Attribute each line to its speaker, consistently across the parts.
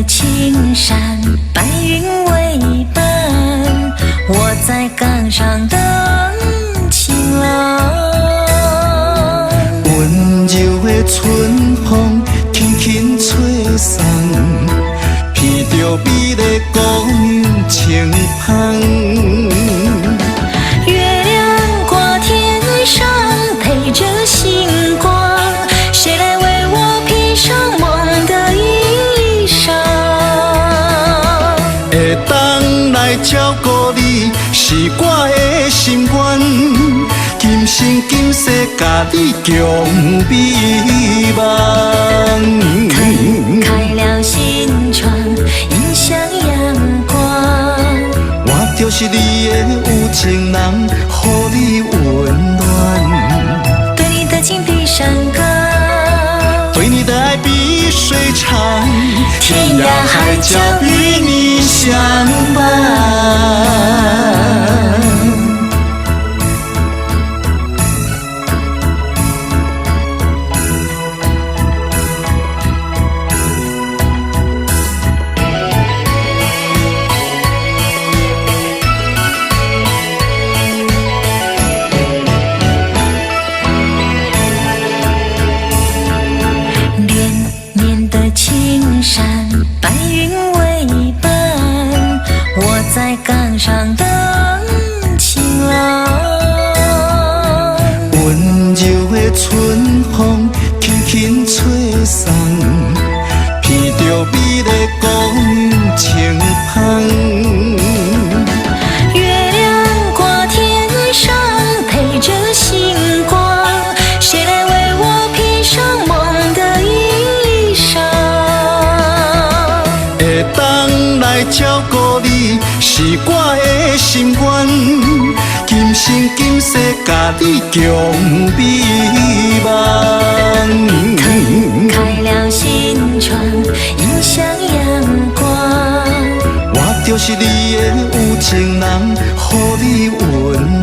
Speaker 1: 青山白云为伴，我在岗上等情郎。
Speaker 2: 温柔的春风轻轻吹送，闻着美丽姑娘情芳。
Speaker 1: 月亮挂天上，陪着星光，谁来为我披上梦的衣裳？
Speaker 2: 会当来照顾你，是我的心愿。今生今世，甲你共美梦。
Speaker 1: 开了心窗，迎向阳光。
Speaker 2: 我就是你的有情人，予你温暖。
Speaker 1: 对你的情比山高，
Speaker 2: 对你的爱比水长，天涯海角与你相伴。
Speaker 1: 青山白云为伴，我在岗上等情郎。
Speaker 2: 温柔的春风轻轻吹送，闻着美丽姑娘情芳。
Speaker 1: 月亮挂天上，陪着星光，谁来为我披上梦的衣裳？
Speaker 2: 会当来照顾你，是我的心愿。今生今世，甲你共美梦。
Speaker 1: 开了心窗，迎向阳光。
Speaker 2: 我就是你的有情人，予你温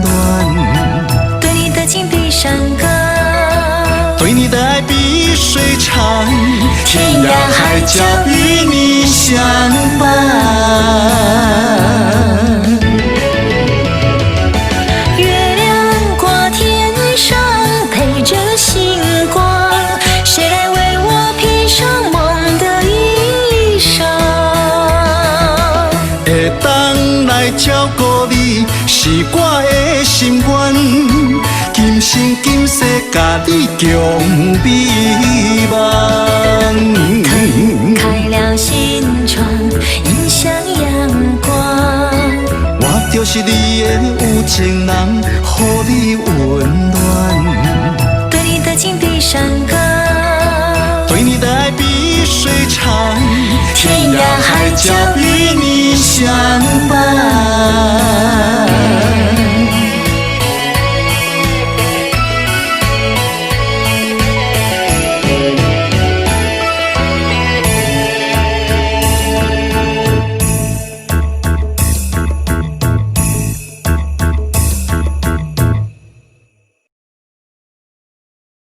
Speaker 2: 暖。
Speaker 1: 对你的情比山高，
Speaker 2: 对你的爱比水长，天涯海角与你相伴。
Speaker 1: 月亮挂天上，陪着星光，谁来为我披上梦的衣裳？
Speaker 2: 会当来照顾你，是我的心愿。今生今世，甲你共美梦。
Speaker 1: 开了心窗，迎向阳光。
Speaker 2: 我就是你的有情人，予你温暖。
Speaker 1: 对你的情比山高，
Speaker 2: 对你的爱比水长，天涯海角与你相